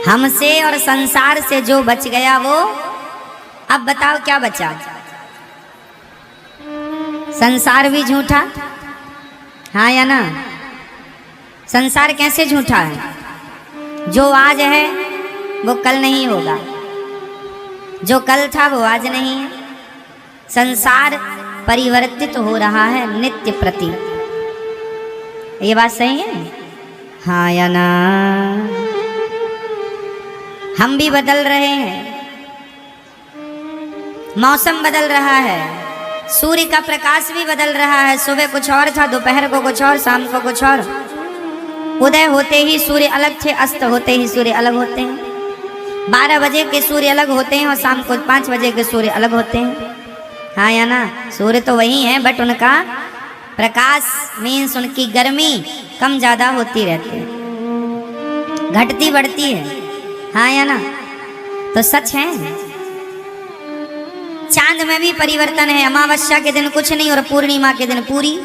हमसे और संसार से जो बच गया वो, अब बताओ क्या बचा? संसार भी झूठा, हाँ या ना? संसार कैसे झूठा है? जो आज है वो कल नहीं होगा, जो कल था वो आज नहीं है। संसार परिवर्तित हो रहा है नित्य प्रति। ये बात सही है, हाँ या ना? हम भी बदल रहे हैं, मौसम बदल रहा है, सूर्य का प्रकाश भी बदल रहा है। सुबह कुछ और था, दोपहर को कुछ और, शाम को कुछ और। उदय होते ही सूर्य अलग थे, अस्त होते ही सूर्य अलग होते हैं। 12 बजे के सूर्य अलग होते हैं और शाम को 5 बजे के सूर्य अलग होते हैं, हाँ या ना? सूर्य तो वही है, बट उनका प्रकाश मीन्स उनकी गर्मी कम ज़्यादा होती रहती है, घटती बढ़ती है, हाँ या ना? तो सच है। चांद में भी परिवर्तन है, अमावस्या के दिन कुछ नहीं और पूर्णिमा के दिन पूरी।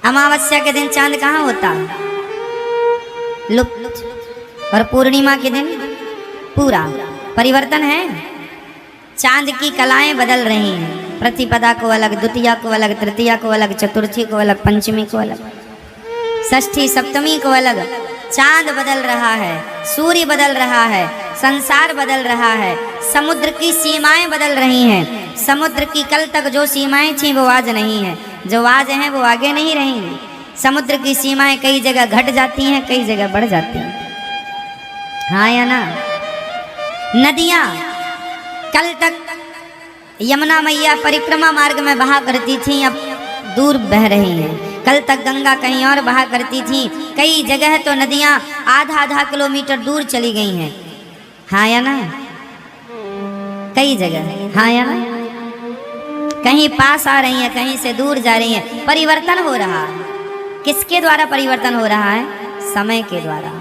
अमावस्या के दिन चांद कहाँ होता है? लुप्त। और पूर्णिमा के दिन पूरा। परिवर्तन है। चांद की कलाएं बदल रही हैं, प्रतिपदा को अलग, द्वितीया को अलग, तृतीया को अलग, चतुर्थी को अलग, पंचमी को अलग, षष्ठी सप्तमी को अलग। चांद बदल रहा है, सूर्य बदल रहा है, संसार बदल रहा है, समुद्र की सीमाएं बदल रही हैं। समुद्र की कल तक जो सीमाएं थीं वो आज नहीं है, जो आज हैं वो आगे नहीं रहेंगी। समुद्र की सीमाएं कई जगह घट जाती हैं, कई जगह बढ़ जाती हैं, हाँ या ना? नदियां कल तक यमुना मैया परिक्रमा मार्ग में बहा करती थीं, अब दूर बह रही हैं। कल तक गंगा कहीं और बहा करती थी, कई जगह तो नदियां आधा किलोमीटर दूर चली गई हैं, हाँ या ना? कई जगह, हाँ या ना? कहीं पास आ रही हैं, कहीं से दूर जा रही हैं। परिवर्तन हो रहा है। किसके द्वारा परिवर्तन हो रहा है? समय के द्वारा।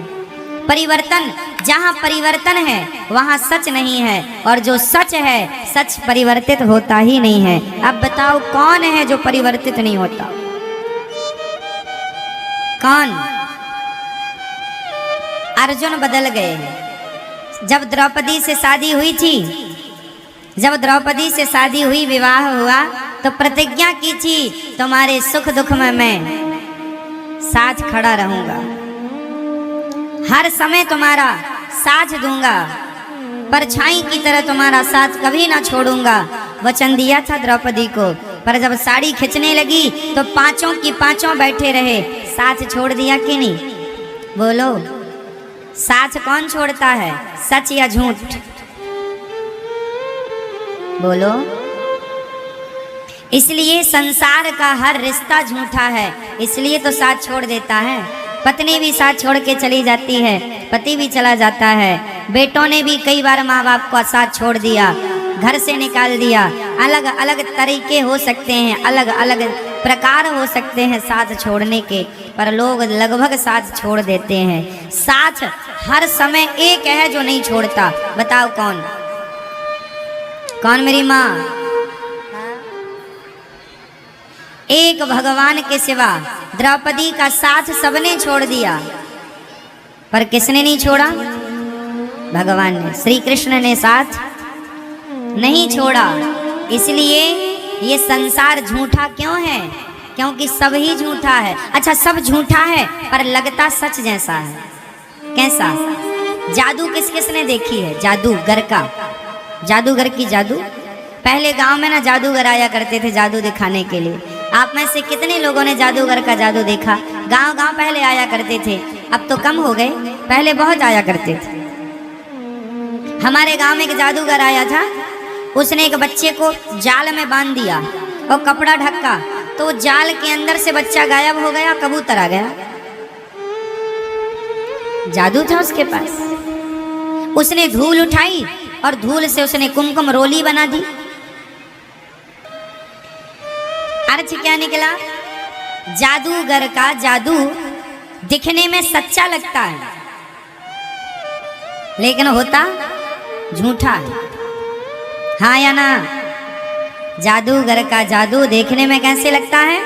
परिवर्तन, जहाँ परिवर्तन है वहाँ सच नहीं है, और जो सच है सच परिवर्तित होता ही नहीं है। अब बताओ कौन है जो परिवर्तित नहीं होता? कौन? अर्जुन बदल गए हैं। जब द्रौपदी से शादी हुई थी, जब द्रौपदी से शादी हुई, विवाह हुआ, तो प्रतिज्ञा की थी तुम्हारे सुख दुख में मैं साथ खड़ा रहूंगा, हर समय तुम्हारा साथ दूंगा, परछाई की तरह तुम्हारा साथ कभी ना छोड़ूंगा। वचन दिया था द्रौपदी को, पर जब साड़ी खींचने लगी तो पांचों की पांचों बैठे रहे। साथ छोड़ दिया कि नहीं? बोलो, साथ कौन छोड़ता है, सच या झूठ? बोलो। इसलिए संसार का हर रिश्ता झूठा है, इसलिए तो साथ छोड़ देता है। पत्नी भी साथ छोड़ के चली जाती है, पति भी चला जाता है, बेटों ने भी कई बार माँ बाप को साथ छोड़ दिया, घर से निकाल दिया। अलग अलग तरीके हो सकते हैं, अलग अलग प्रकार हो सकते हैं साथ छोड़ने के, पर लोग लगभग साथ छोड़ देते हैं। साथ हर समय एक है जो नहीं छोड़ता, बताओ कौन? कौन मेरी माँ? एक भगवान के सिवा द्रौपदी का साथ सबने छोड़ दिया, पर किसने नहीं छोड़ा? भगवान ने, श्री कृष्ण ने साथ नहीं छोड़ा। इसलिए ये संसार झूठा क्यों है? क्योंकि सब ही झूठा है। अच्छा, सब झूठा है पर लगता सच जैसा है। कैसा? जादू किस किसने देखी है? जादूगर का, जादूगर की जादू। पहले गांव में ना जादूगर आया करते थे जादू दिखाने के लिए। आप में से कितने लोगों ने जादूगर का जादू देखा? गांव गांव पहले आया करते थे, अब तो कम हो गए, पहले बहुत आया करते थे। हमारे गांव में एक जादूगर आया था, उसने एक बच्चे को जाल में बांध दिया और कपड़ा ढका, तो जाल के अंदर से बच्चा गायब हो गया, कबूतर आ गया। जादू था उसके पास। उसने धूल उठाई और धूल से उसने कुमकुम रोली बना दी। अर्थ क्या निकला? जादूगर का जादू दिखने में सच्चा लगता है, लेकिन होता झूठा है, हाँ या ना? जादूगर का जादू देखने में कैसे लगता है?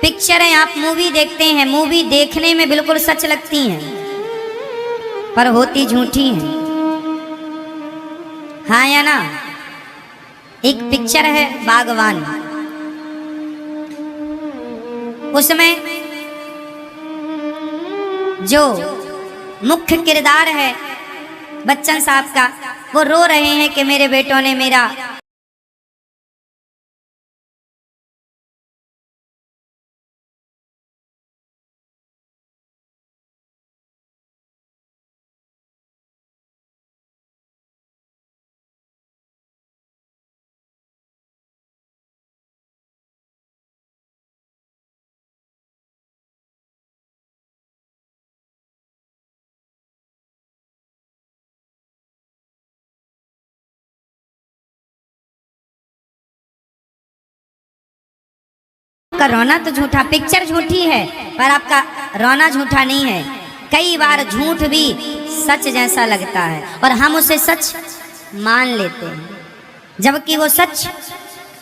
पिक्चरें आप मूवी देखते हैं, मूवी देखने में बिल्कुल सच लगती हैं, पर होती झूठी हैं। हाँ या ना? एक पिक्चर है बागवान, उसमें जो मुख्य किरदार है बच्चन साहब का, वो रो रहे हैं कि मेरे बेटों ने मेरा का रोना तो झूठा, पिक्चर झूठी है पर आपका रोना झूठा नहीं है। कई बार झूठ भी सच जैसा लगता है और हम उसे सच मान लेते हैं, जबकि वो सच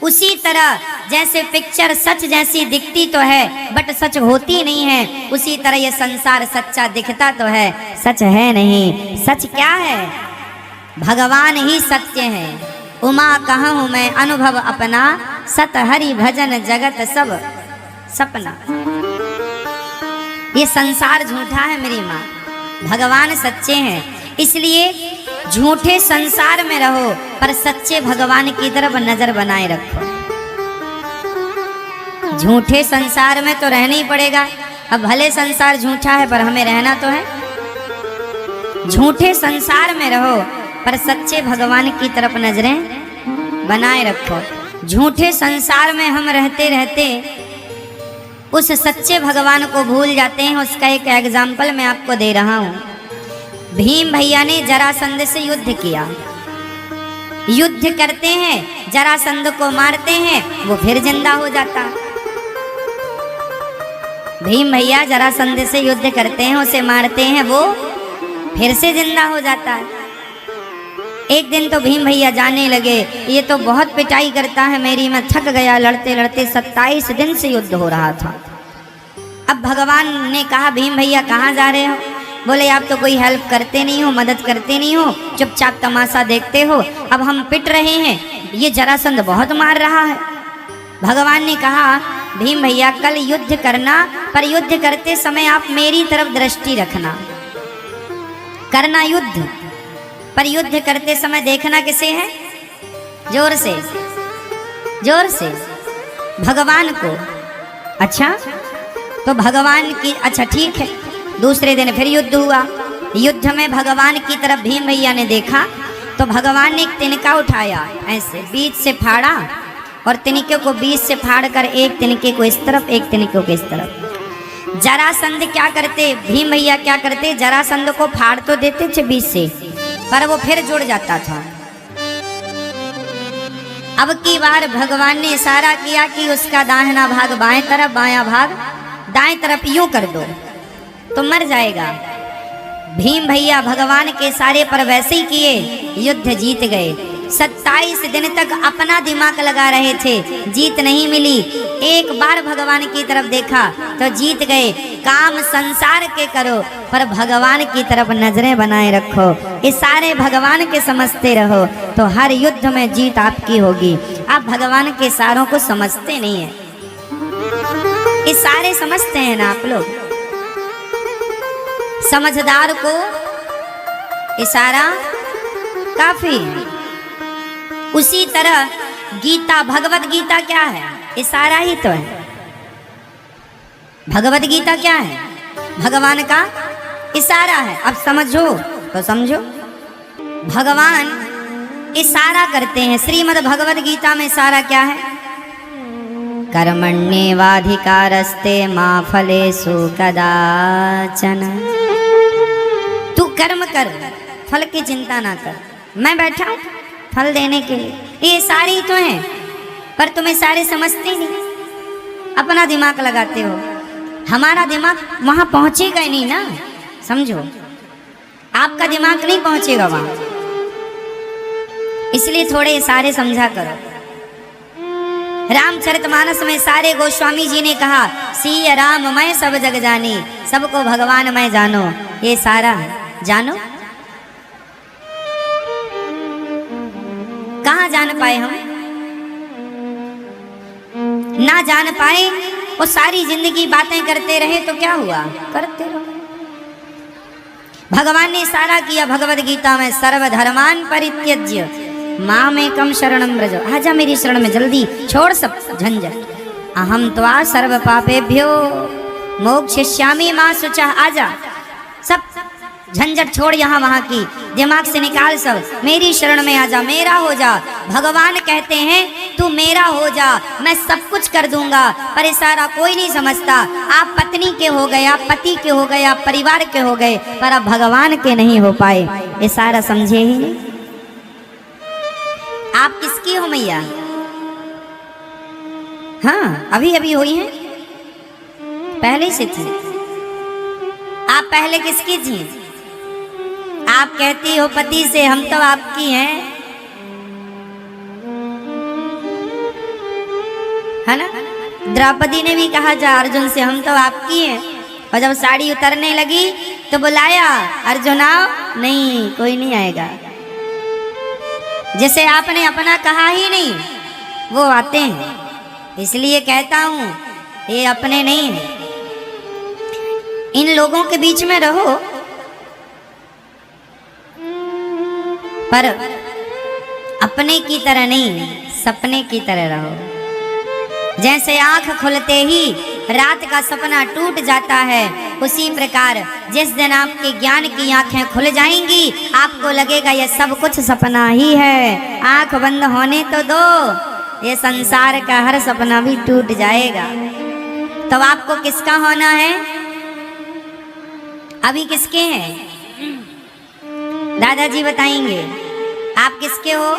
उसी तरह जैसे पिक्चर सच जैसी दिखती तो है बट सच होती नहीं है, उसी तरह ये संसार सच्चा दिखता तो है, सच है नहीं। सच क्या है? भगवान ही सत्य है। उमा कहूँ मैं अनुभव अपना, सत हरि भजन जगत सब सपना। ये संसार झूठा है मेरी माँ, भगवान सच्चे हैं। इसलिए झूठे संसार में रहो पर सच्चे भगवान की तरफ नजर बनाए रखो। झूठे संसार में तो रहना ही पड़ेगा। अब भले संसार झूठा है पर हमें रहना तो है। झूठे संसार में रहो पर सच्चे भगवान की तरफ नजरें बनाए रखो। झूठे संसार में हम रहते रहते उस सच्चे भगवान को भूल जाते हैं। उसका एक एग्जाम्पल मैं आपको दे रहा हूँ। भीम भैया ने जरासंध से युद्ध किया, युद्ध करते हैं, जरासंध को मारते हैं, वो फिर जिंदा हो जाता। भीम भैया जरासंध से युद्ध करते हैं, उसे मारते हैं, वो फिर से जिंदा हो जाता है। एक दिन तो भीम भैया जाने लगे, ये तो बहुत पिटाई करता है मेरी, मैं थक गया, लड़ते लड़ते 27 दिन से युद्ध हो रहा था। अब भगवान ने कहा भीम भैया कहाँ जा रहे हो? बोले आप तो कोई हेल्प करते नहीं हो, मदद करते नहीं हो, चुपचाप तमाशा देखते हो। अब हम पिट रहे हैं, ये जरासंध बहुत मार रहा है। भगवान ने कहा भीम भैया कल युद्ध करना, पर युद्ध करते समय आप मेरी तरफ दृष्टि रखना, करना युद्ध, पर युद्ध करते समय देखना किसे है? जोर से, जोर से, भगवान को। अच्छा तो भगवान की, अच्छा ठीक है। दूसरे दिन फिर युद्ध हुआ। युद्ध में भगवान की तरफ भीम भैया ने देखा तो भगवान ने एक तिनका उठाया, ऐसे बीच से फाड़ा और तिनके को बीच से फाड़ कर एक तिनके को इस तरफ, एक तिनके को इस तरफ। जरासंध क्या करते, भीम भैया क्या करते, जरासंध को फाड़ तो देते थे बीच से, पर वो फिर जुड़ जाता था। अब की बार भगवान ने इशारा किया कि उसका दाहिना भाग बाएं तरफ, बायां भाग दाएं तरफ, यूं कर दो तो मर जाएगा। भीम भैया भगवान के इशारे पर वैसे ही किए, युद्ध जीत गए। 27 दिन तक अपना दिमाग लगा रहे थे, जीत नहीं मिली। एक बार भगवान की तरफ देखा तो जीत गए। काम संसार के करो पर भगवान की तरफ नजरें बनाए रखो, इशारे भगवान के समझते रहो तो हर युद्ध में जीत आपकी होगी। आप भगवान के इशारों को समझते नहीं है, इशारे समझते हैं ना आप लोग। समझदार को इशारा काफी है। उसी तरह गीता, भगवत गीता क्या है? इशारा ही तो है। भगवत गीता क्या है? भगवान का इशारा है। अब समझो तो समझो, भगवान इशारा करते हैं। श्रीमद् भगवत गीता में इशारा क्या है? कर्मण्येवाधिकारस्ते मा फलेषु कदाचन। तू कर्म कर, फल की चिंता ना कर, मैं बैठा हूं फल देने के लिए। ये सारे ही तो हैं पर तुम्हें सारे समझते नहीं, अपना दिमाग लगाते हो। हमारा दिमाग वहां पहुंचेगा ही नहीं ना, समझो। आपका दिमाग नहीं पहुंचेगा वहां, इसलिए थोड़े सारे समझा करो। रामचरितमानस में सारे गोस्वामी जी ने कहा सिय राम मैं सब जग जानी, सबको भगवान मैं जानो। ये सारा जानो पाए हम, ना जान पाए, वो सारी जिंदगी बातें करते रहे तो क्या हुआ, करते रहो। भगवान ने इशारा किया भगवद गीता में, सर्वधर्मान परित्यज्य मामेकं शरणं व्रज। आजा मेरी शरण में, जल्दी छोड़ सब झंझट। अहम त्वा सर्व पापेभ्यो मोक्षयिष्यामि मा शुचः। आजा, सब झंझट छोड़ यहाँ वहाँ की, दिमाग से निकाल सब, मेरी शरण में आजा, मेरा हो जा। भगवान कहते हैं तू मेरा हो जा, मैं सब कुछ कर दूंगा। पर इशारा कोई नहीं समझता। आप पत्नी के हो गए, आप पति के हो गए, आप परिवार के हो गए, पर अब भगवान के नहीं हो पाए। इशारा समझे ही नहीं। आप किसकी हो मैया? हाँ, अभी अभी हुई हैं, पहले से थी। आप पहले किसकी थी? आप कहती हो पति से, हम तो आपकी हैं, है ना? द्रौपदी ने भी कहा जा अर्जुन से, हम तो आपकी हैं। और जब साड़ी उतरने लगी तो बुलाया, अर्जुन आओ, नहीं कोई नहीं आएगा। जैसे आपने अपना कहा ही नहीं, वो आते हैं। इसलिए कहता हूं ये अपने नहीं है। इन लोगों के बीच में रहो, पर अपने की तरह नहीं, सपने की तरह रहो। जैसे आंख खुलते ही रात का सपना टूट जाता है, उसी प्रकार जिस दिन आपके ज्ञान की आंखें खुल जाएंगी, आपको लगेगा ये सब कुछ सपना ही है। आंख बंद होने तो दो, ये संसार का हर सपना भी टूट जाएगा। तब आपको किसका होना है? अभी किसके हैं? दादाजी बताएंगे आप किसके हो।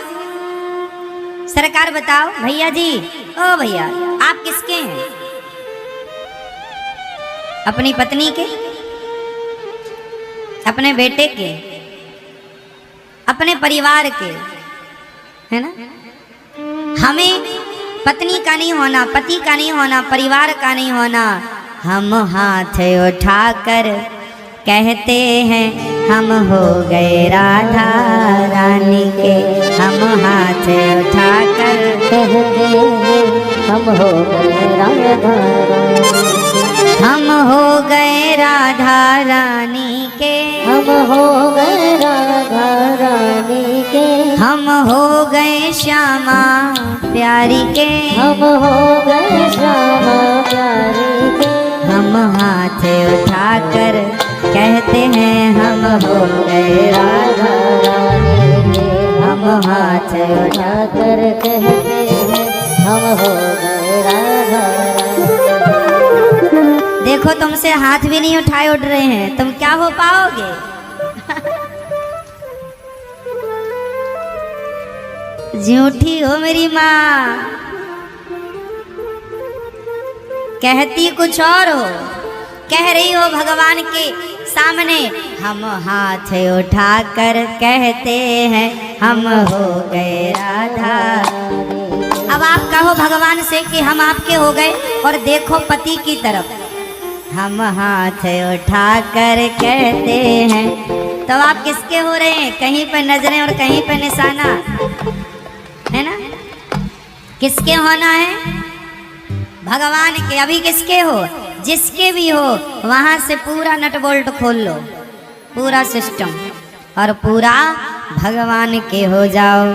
सरकार बताओ भैया जी, ओ भैया आप किसके हैं? अपनी पत्नी के, अपने बेटे के, अपने परिवार के, है ना? हमें पत्नी का नहीं होना, पति का नहीं होना, परिवार का नहीं होना। हम हाथ उठाकर कहते हैं हम हो गए राधा रानी के। हम हाथ उठाकर कहते हैं हम हो गए राधा रानी। हम हो गए राधा रानी के। हम हो गए राधा रानी के। हम हो गए श्यामा प्यारी के। हम हो गए श्यामा प्यारी के। हम हाथ उठाकर कहते हैं हम हो गए राधा रानी के। हम हाथ उठाकर कहते हैं हम हो गए राधा रानी के। देखो तुमसे हाथ भी नहीं उठाए उठ रहे हैं, तुम क्या हो पाओगे? झूठी हो मेरी माँ, कहती कुछ और हो, कह रही हो भगवान के सामने हम हाथ उठाकर कहते हैं हम हो गए राधा। अब आप कहो भगवान से कि हम आपके हो गए, और देखो पति की तरफ, हम हाथ उठाकर कहते हैं। तो आप किसके हो रहे हैं? कहीं पर नजरें और कहीं पर निशाना, है ना? किसके होना है? भगवान के। अभी किसके हो? जिसके भी हो, वहां से पूरा नट बोल्ट खोल लो, पूरा सिस्टम, और पूरा भगवान के हो जाओ।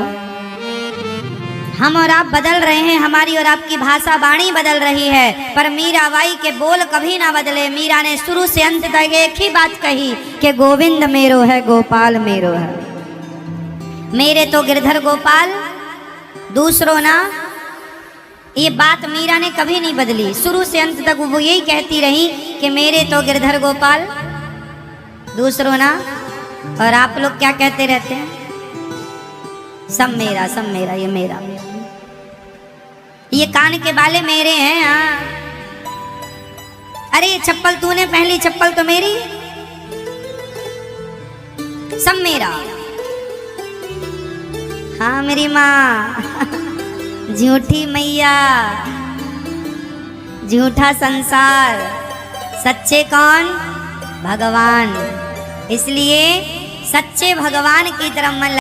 हम और आप बदल रहे हैं, हमारी और आपकी भाषा वाणी बदल रही है, पर मीराबाई के बोल कभी ना बदले। मीरा ने शुरू से अंत तक एक ही बात कही कि गोविंद मेरो है, गोपाल मेरो है। मेरे तो गिरधर गोपाल, दूसरों ना। ये बात मीरा ने कभी नहीं बदली, शुरू से अंत तक वो यही कहती रही कि मेरे तो गिरधर गोपाल, दूसरों ना। और आप लोग क्या कहते रहते हैं? सब मेरा, सब मेरा, ये मेरा, ये कान के बाले मेरे हैं। हाँ, अरे ये चप्पल तूने पहली, चप्पल तो मेरी, सब मेरा। हाँ मेरी माँ, झूठी मैया, झूठा संसार, सच्चे कौन? भगवान। इसलिए सच्चे भगवान की तरफ मन